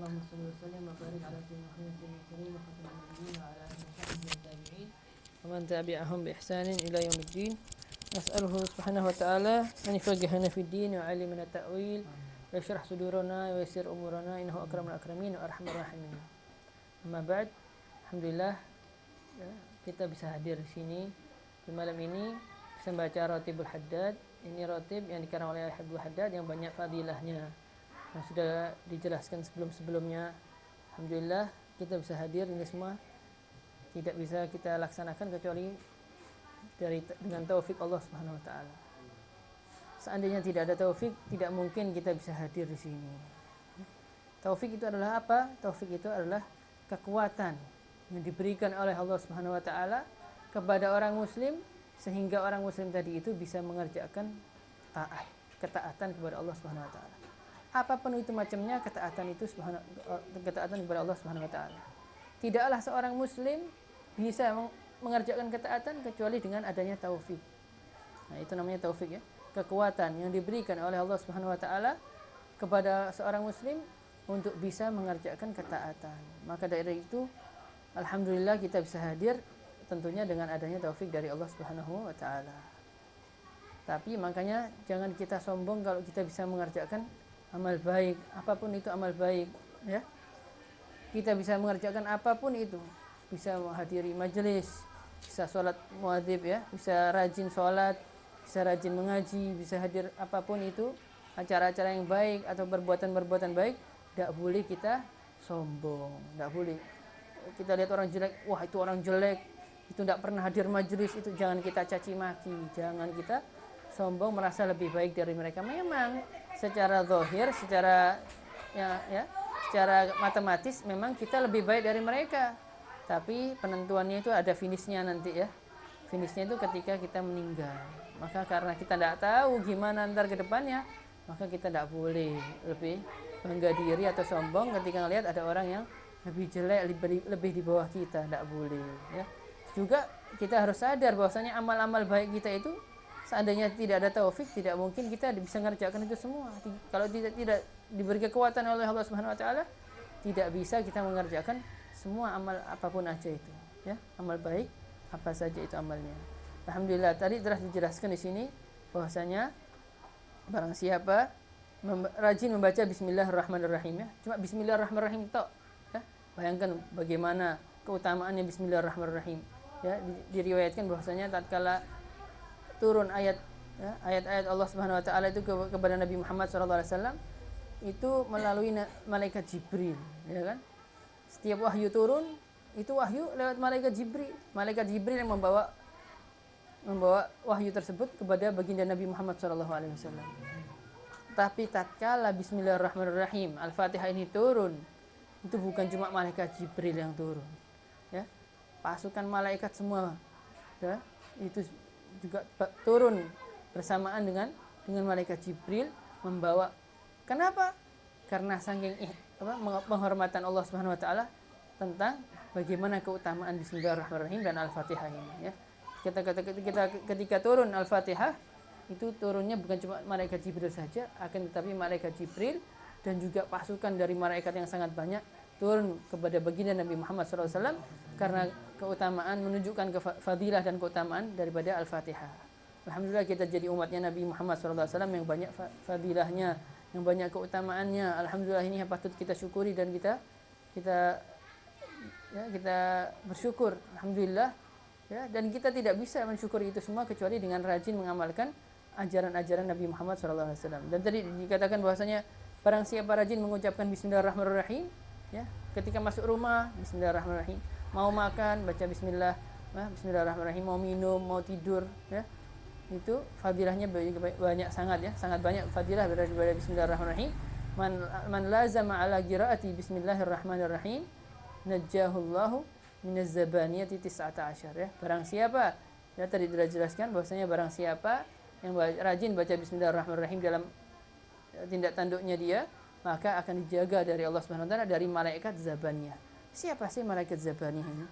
اللهم صل وسلم وبارك على سيدنا محمد سيدنا الكريم وخاتم النبيين وعلى اله وصحبه والتابعين ومن تبعهم بإحسان إلى يوم الدين. نسأله سبحانه وتعالى أن يفقهنا في الدين ويعلمنا التأويل ويشرح صدورنا ويسر أمورنا إنه أكرم الأكرمين وأرحم الراحمين. Amma ba'd, alhamdulillah ya, kita bisa hadir di sini di malam ini bisa membaca Ratibul Haddad. Ini ratib yang dikarang oleh Habibul Haddad yang banyak fadilahnya yang sudah dijelaskan sebelum-sebelumnya. Alhamdulillah kita bisa hadir, ini semua tidak bisa kita laksanakan kecuali dengan taufik Allah Subhanahu wa taala. Seandainya tidak ada taufik, tidak mungkin kita bisa hadir di sini. Taufik itu adalah apa? Taufik itu adalah kekuatan yang diberikan oleh Allah Subhanahu wa taala kepada orang muslim sehingga orang muslim tadi itu bisa mengerjakan ketaatan kepada Allah Subhanahu wa taala. Apapun itu macamnya ketaatan kepada Allah Subhanahu wa taala. Tidaklah seorang muslim bisa mengerjakan ketaatan kecuali dengan adanya taufik. Nah, itu namanya taufik ya. Kekuatan yang diberikan oleh Allah Subhanahu wa taala kepada seorang muslim untuk bisa mengerjakan ketaatan. Maka dari itu alhamdulillah kita bisa hadir tentunya dengan adanya taufik dari Allah Subhanahu wa taala. Tapi makanya jangan kita sombong kalau kita bisa mengerjakan amal baik, apapun itu amal baik ya. Kita bisa mengerjakan apapun itu, bisa menghadiri majelis, bisa sholat muadzib ya, bisa rajin sholat, bisa rajin mengaji, bisa hadir apapun itu acara-acara yang baik atau perbuatan-perbuatan baik. Tidak boleh kita sombong, tidak boleh kita lihat orang jelek, wah itu orang jelek, itu tidak pernah hadir majelis, itu jangan kita caci maki, jangan kita sombong merasa lebih baik dari mereka. Memang secara zahir, secara secara matematis memang kita lebih baik dari mereka, tapi penentuannya itu ada finishnya nanti ya. Finishnya itu ketika kita meninggal. Maka karena kita tidak tahu gimana ntar ke depannya, maka kita tidak boleh lebih bangga diri atau sombong ketika melihat ada orang yang lebih jelek, lebih di bawah kita. Tidak boleh ya. Juga kita harus sadar bahwasanya amal-amal baik kita itu seandainya tidak ada taufik, tidak mungkin kita bisa mengerjakan itu semua. Kalau tidak diberi kekuatan oleh Allah Subhanahu wa taala, tidak bisa kita mengerjakan semua amal apapun aja itu ya. Amal baik apa saja itu amalnya. Alhamdulillah tadi telah dijelaskan di sini bahwasanya barang siapa rajin membaca Bismillahirrahmanirrahim ya. Cuma Bismillahirrahmanirrahim tok ya. Bayangkan bagaimana keutamaannya Bismillahirrahmanirrahim ya. Diriwayatkan bahwasanya tatkala turun ayat-ayat Allah Subhanahu wa taala itu kepada Nabi Muhammad SAW itu melalui malaikat Jibril ya kan. Setiap wahyu turun itu wahyu lewat malaikat Jibril. Malaikat Jibril yang membawa wahyu tersebut kepada baginda Nabi Muhammad SAW. Tapi tatkala Bismillahirrahmanirrahim Al-Fatihah ini turun, itu bukan cuma malaikat Jibril yang turun ya. Pasukan malaikat semua ya, itu juga turun bersamaan dengan malaikat Jibril membawa. Kenapa? Karena saking penghormatan Allah Subhanahu wa taala tentang bagaimana keutamaan Bismillahirrahmanirrahim dan Al-Fatihah ini ya. Ketika turun Al-Fatihah itu turunnya bukan cuma malaikat Jibril saja, akan tetapi malaikat Jibril dan juga pasukan dari malaikat yang sangat banyak turun kepada baginda Nabi Muhammad SAW karena keutamaan, menunjukkan fadilah dan keutamaan daripada Al-Fatihah. Alhamdulillah kita jadi umatnya Nabi Muhammad SAW yang banyak fadilahnya, yang banyak keutamaannya. Alhamdulillah ini yang patut kita syukuri dan kita bersyukur. Alhamdulillah ya, dan kita tidak bisa mensyukuri itu semua kecuali dengan rajin mengamalkan ajaran-ajaran Nabi Muhammad SAW. Dan tadi dikatakan bahwasanya barang siapa rajin mengucapkan Bismillahirrahmanirrahim ya, ketika masuk rumah Bismillahirrahmanirrahim, mau makan baca Bismillah, Bismillahirrahmanirrahim, mau minum, mau tidur ya, itu fadilahnya banyak sangat banyak fadilah daripada Bismillahirrahmanirrahim. Man lazama ala qiraati Bismillahirrahmanirrahim najjahullahu minaz zabaniyati 19 ya. Barang siapa ya, tadi sudah jelaskan bahwasanya barang siapa yang rajin baca Bismillahirrahmanirrahim dalam tindak tanduknya dia, maka akan dijaga dari Allah Subhanahu wa taala dari malaikat zabaniyah. Siapa sih malaikat zabaniyah ini?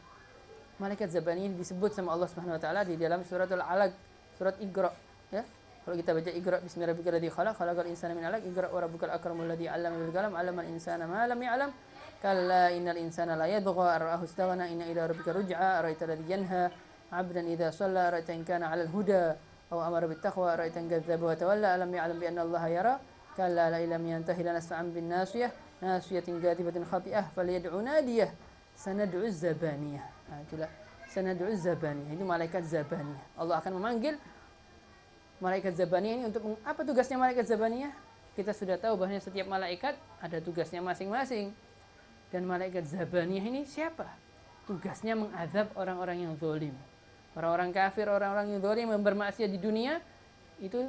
Malaikat zabaniyah ini disebut sama Allah Subhanahu wa taala di dalam suratul Alaq, surat Iqra ya. Kalau kita baca Iqra bismi rabbikal ladzi khalaq, khalaqal insana min 'alaq, Iqra wa rabbukal akramul ladzi 'allama bil qalam, 'allamal insana ma lam ya'lam. Kalla innal insana la yatgha ar-ra'ahu istaghna, inna ila rabbika ruj'a, ara'aita alladzi yanha 'abdan idza shalla, ara'aita in kana 'alal huda aw amara bit taqwa, ara'aita in kadzdzaba wa tawalla, alam ya'lam bi anna Allaha yara. Kalla la illam yantahi lanasfa'an bin nasiyah, nasiyatin katibatin khati'ah, falyad'u nadiyah, sanad'u zabaniyah. Nah, itulah sanad'u zabaniyah. Itu malaikat zabaniyah. Allah akan memanggil malaikat zabaniyah ini untuk apa tugasnya malaikat zabaniyah? Kita sudah tahu bahwa setiap malaikat ada tugasnya masing-masing. Dan malaikat zabaniyah ini siapa? Tugasnya mengazab orang-orang yang zalim. Orang-orang kafir, orang-orang yang zalim yang bermaksiat di dunia itu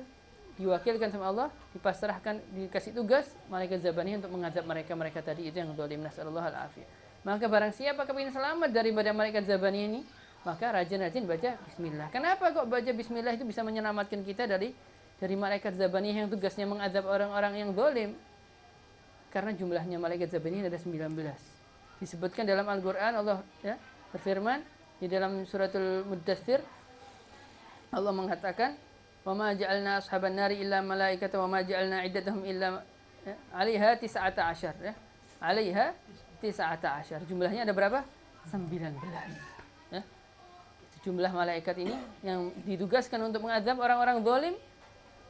diwakilkan sama Allah, dipasrahkan, dikasih tugas malaikat zabaniyah untuk mengazab mereka tadi itu yang zalim. Nasallallahu alaihi. Maka barang siapa kepingin selamat daripada malaikat zabaniyah ini, maka rajin-rajin baca bismillah. Kenapa kok baca bismillah itu bisa menyelamatkan kita dari malaikat zabaniyah yang tugasnya mengazab orang-orang yang zalim? Karena jumlahnya malaikat zabaniyah ada 19. Disebutkan dalam Al-Qur'an, Allah ya berfirman di dalam suratul Muddatsir, Allah mengatakan, "Wa ma ja'alna ashaban nari illa malaikatan wa ma ja'alna iddatahum illa 'alaiha 19." Ya. 'Alaiha 19. Jumlahnya ada berapa? 19. Jumlah malaikat ini yang ditugaskan untuk mengazab orang-orang zalim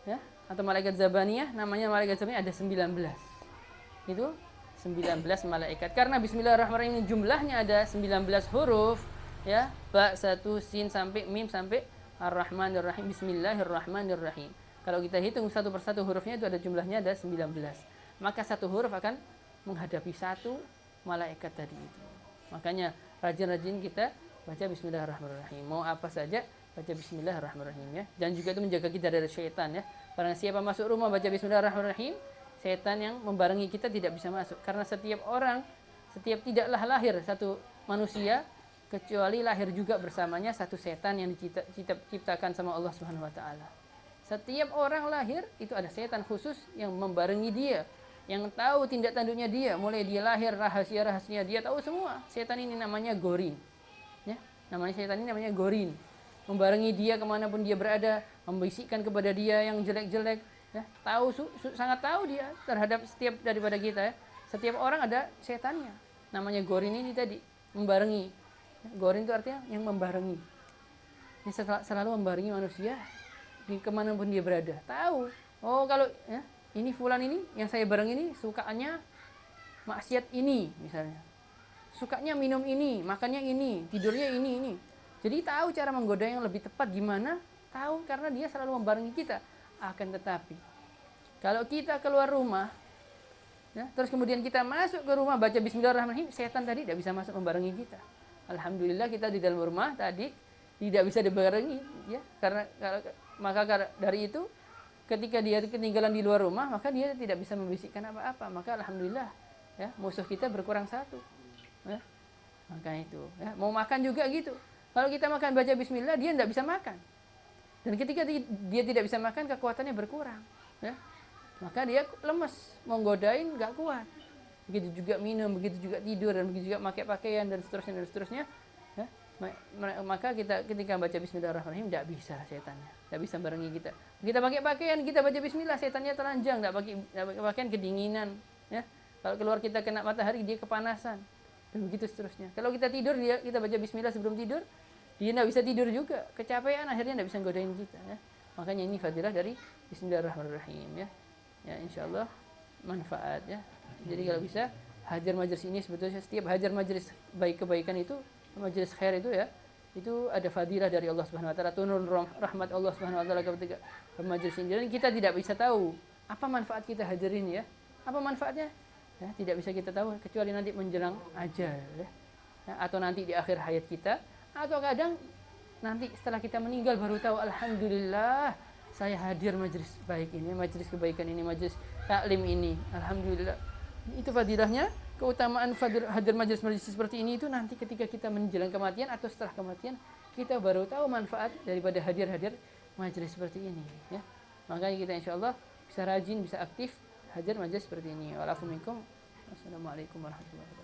ya, atau malaikat zabaniyah, namanya malaikat zabaniyah ada 19. Itu 19 malaikat. Karena bismillahirrahmanirrahim jumlahnya ada 19 huruf ya, ba, satu, sin sampai mim sampai ar-rahmanir-rahim, bismillahirrahmanirrahim. Kalau kita hitung satu persatu hurufnya itu ada jumlahnya ada 19. Maka satu huruf akan menghadapi satu malaikat tadi itu. Makanya rajin-rajin kita baca bismillahirrahmanirrahim. Mau apa saja baca bismillahirrahmanirrahim ya. Dan juga itu menjaga kita dari syaitan ya. Barang siapa masuk rumah baca bismillahirrahmanirrahim, syaitan yang membarengi kita tidak bisa masuk. Karena setiap orang, setiap tidaklah lahir satu manusia kecuali lahir juga bersamanya satu setan yang diciptakan sama Allah Subhanahu wa taala. Setiap orang lahir itu ada setan khusus yang membarengi dia, yang tahu tindak tanduknya dia, mulai dia lahir rahasia-rahasianya dia tahu semua. Setan ini namanya Gorin. Ya, namanya setan ini namanya Gorin, membarengi dia kemanapun dia berada, membisikkan kepada dia yang jelek-jelek ya, tahu sangat tahu dia terhadap setiap daripada kita ya. Setiap orang ada setannya, namanya Gorin ini tadi membarengi. Gorin itu artinya yang membarengi, ini selalu membarengi manusia di kemanapun dia berada, tahu oh kalau ya, ini fulan ini yang saya bareng ini sukanya maksiat ini misalnya, sukanya minum ini, makannya ini, tidurnya ini. Jadi tahu cara menggoda yang lebih tepat gimana, tahu karena dia selalu membarengi kita. Akan tetapi kalau kita keluar rumah ya, terus kemudian kita masuk ke rumah baca bismillahirrahmanirrahim, setan tadi tidak bisa masuk membarengi kita. Alhamdulillah kita di dalam rumah tadi tidak bisa dibarengi ya, karena dari itu ketika dia ketinggalan di luar rumah maka dia tidak bisa membisikkan apa-apa. Maka alhamdulillah ya, musuh kita berkurang satu. Ya, maka itu ya, mau makan juga gitu. Kalau kita makan baca bismillah dia tidak bisa makan, dan ketika dia tidak bisa makan kekuatannya berkurang ya, maka dia lemes, mau godain nggak kuat. Begitu juga minum, begitu juga tidur, dan begitu juga pakai pakaian dan seterusnya ya. Maka kita ketika baca bismillahirrahmanirrahim tidak bisa setannya, tidak bisa barengi kita. Kita pakai pakaian, kita baca bismillah, setannya telanjang, tidak pakai pakaian, kedinginan ya. Kalau keluar kita kena matahari dia kepanasan. Dan begitu seterusnya. Kalau kita tidur, kita baca bismillah sebelum tidur, dia tidak bisa tidur juga, kecapean, akhirnya tidak bisa godain kita ya. Makanya ini fadilah dari bismillahirrahmanirrahim ya. Ya insyaallah manfaat ya. Jadi kalau bisa hajar majlis ini, sebetulnya setiap hajar majlis baik kebaikan itu, majlis khair itu ya, itu ada fadilah dari Allah Subhanahu wa taala, turun rahmat Allah Subhanahu wa taala ketika majlis ini. Dan kita tidak bisa tahu apa manfaat kita hadirin ya. Apa manfaatnya? Ya, tidak bisa kita tahu kecuali nanti menjelang ajal ya. Atau nanti di akhir hayat kita, atau kadang nanti setelah kita meninggal baru tahu alhamdulillah saya hadir majlis baik ini, majlis kebaikan ini, majlis taklim ini. Alhamdulillah. Itu fadilahnya, keutamaan hadir majlis-majlis seperti ini itu nanti ketika kita menjelang kematian atau setelah kematian kita baru tahu manfaat daripada hadir-hadir majlis seperti ini ya. Makanya kita insyaallah bisa rajin, bisa aktif hadir majlis seperti ini. Wa'alaikum. Wassalamualaikum warahmatullahi wabarakatuh.